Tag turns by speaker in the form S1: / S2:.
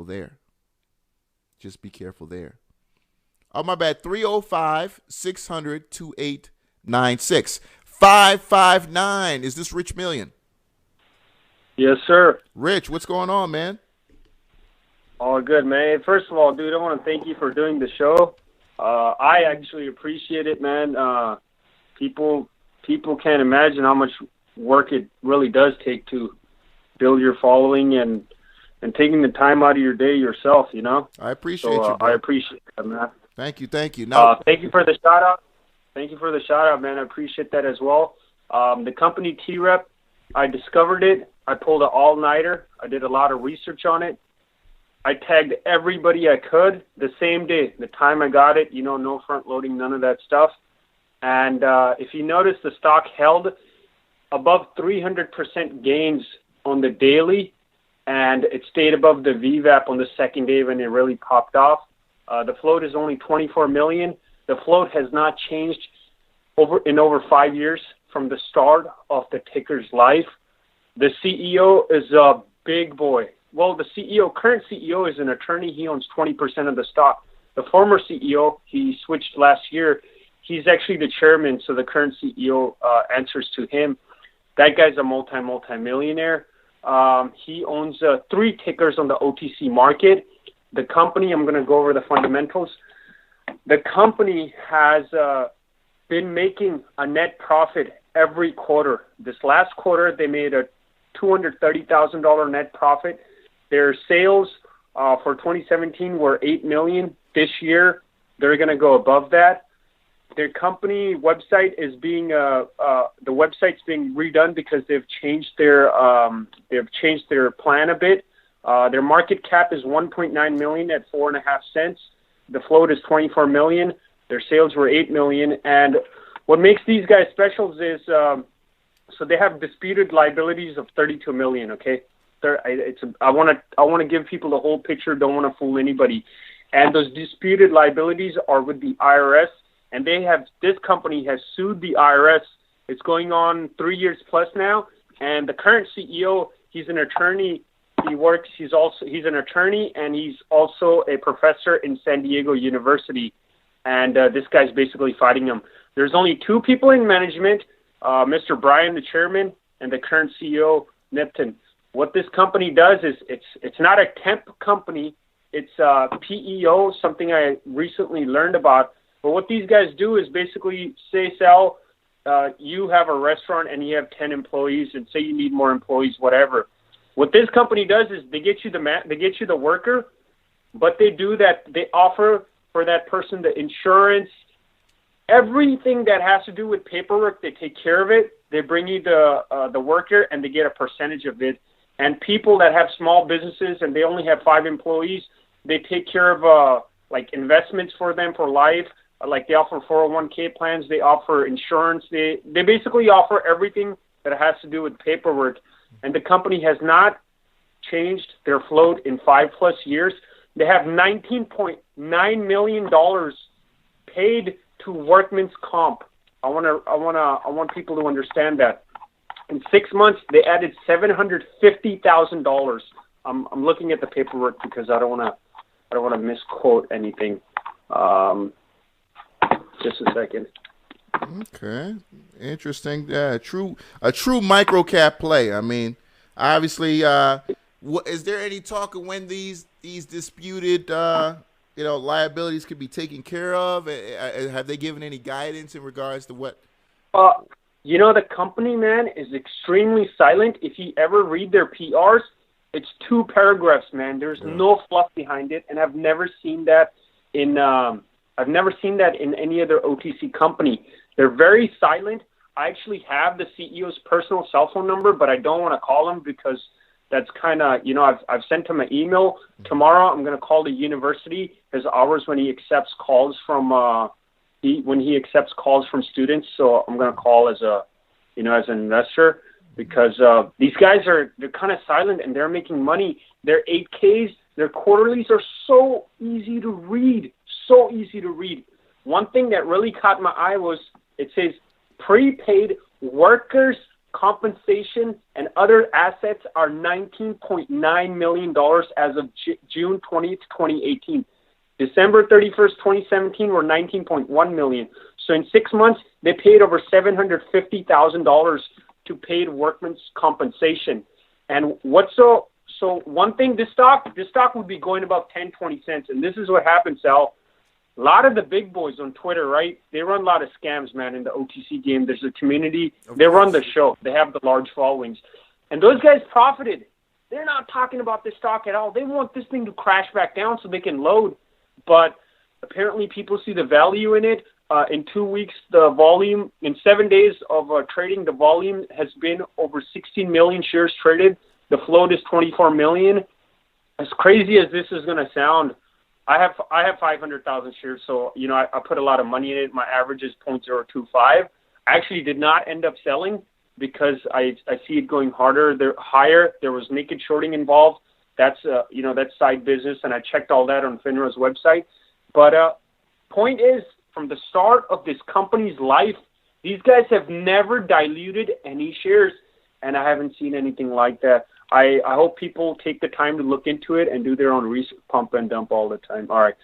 S1: there. Just be careful there. Oh, my bad. 305-600-2896. 559. Is this Rich Million?
S2: Yes, sir.
S1: Rich, what's going on, man?
S2: All good, man. First of all, dude, I want to thank you for doing the show. I actually appreciate it, man. People can't imagine how much work it really does take to build your following and taking the time out of your day yourself, you know?
S1: I appreciate you, bro.
S2: I appreciate that, man.
S1: Thank you. Now,
S2: thank you for the shout-out. Thank you for the shout-out, man. I appreciate that as well. The company TREP, I discovered it. I pulled an all-nighter. I did a lot of research on it. I tagged everybody I could the same day, the time I got it, no front loading, none of that stuff. And if you notice, the stock held above 300% gains on the daily, and it stayed above the VWAP on the second day when it really popped off. The float is only 24 million. The float has not changed in over 5 years from the start of the ticker's life. The CEO is a big boy. Well, the current CEO is an attorney. He owns 20% of the stock. The former CEO, he switched last year. He's actually the chairman, so the current CEO answers to him. That guy's a multi-millionaire. He owns 3 tickers on the OTC market. The company, I'm going to go over the fundamentals. The company has been making a net profit every quarter. This last quarter, they made a $230,000 net profit. Their sales for 2017 were $8 million. This year, they're going to go above that. Their company website is being the website's being redone because they've changed their plan a bit. Their market cap is 1.9 million at 4.5 cents. The float is 24 million. Their sales were 8 million. And what makes these guys special is so they have disputed liabilities of 32 million. Okay, I want to give people the whole picture. Don't want to fool anybody. And those disputed liabilities are with the IRS. And this company has sued the IRS. It's going on 3 years plus now. And the current CEO, he's an attorney. He's an attorney, and he's also a professor in San Diego University. And this guy's basically fighting him. There's only 2 people in management, Mr. Brian, the chairman, and the current CEO, Nipton. What this company does is it's not a temp company. It's PEO, something I recently learned about. But what these guys do is basically say, Sal, you have a restaurant and you have 10 employees, and say you need more employees, whatever. What this company does is they get you the worker, but they do that. They offer for that person the insurance, everything that has to do with paperwork. They take care of it. They bring you the worker, and they get a percentage of it. And people that have small businesses and they only have 5 employees, they take care of like investments for them for life. Like they offer 401k plans, they offer insurance, they basically offer everything that has to do with paperwork. And the company has not changed their float in 5+ years. They have $19.9 million paid to workman's comp. I want people to understand that. In 6 months, they added $750,000. I'm looking at the paperwork because I don't want to misquote anything. Just a second.
S1: Okay, interesting. A true micro cap play. I mean, obviously, is there any talk of when these disputed liabilities could be taken care of? Have they given any guidance in regards to what?
S2: The company, man, is extremely silent. If you ever read their PRs, it's 2 paragraphs, man. There's no fluff behind it, and I've never seen that in any other OTC company. They're very silent. I actually have the CEO's personal cell phone number, but I don't want to call him because that's kind of, I've sent him an email. Tomorrow I'm going to call the university. His hours when he accepts calls from students. So I'm going to call as an investor because these guys they're kind of silent and they're making money. Their 8Ks, their quarterlies are so easy to read. So easy to read. One thing that really caught my eye was it says prepaid workers' compensation, and other assets are $19.9 million as of June 20th, 2018. December 31st, 2017 were $19.1 million. So in 6 months, they paid over $750,000 to paid workman's compensation. And so one thing, this stock would be going about 10, 20 cents. And this is what happens, Sal. A lot of the big boys on Twitter, right? They run a lot of scams, man, in the OTC game. There's a community. They run the show. They have the large followings. And those guys profited. They're not talking about this stock at all. They want this thing to crash back down so they can load. But apparently people see the value in it. In 2 weeks, the volume, in 7 days of trading, the volume has been over 16 million shares traded. The float is 24 million. As crazy as this is going to sound, I have 500,000 shares, so I put a lot of money in it. My average is 0.025. I actually did not end up selling because I see it going higher. There was naked shorting involved. That's that's side business, and I checked all that on FINRA's website. But point is, from the start of this company's life, these guys have never diluted any shares, and I haven't seen anything like that. I hope people take the time to look into it and do their own research, pump and dump all the time. All right.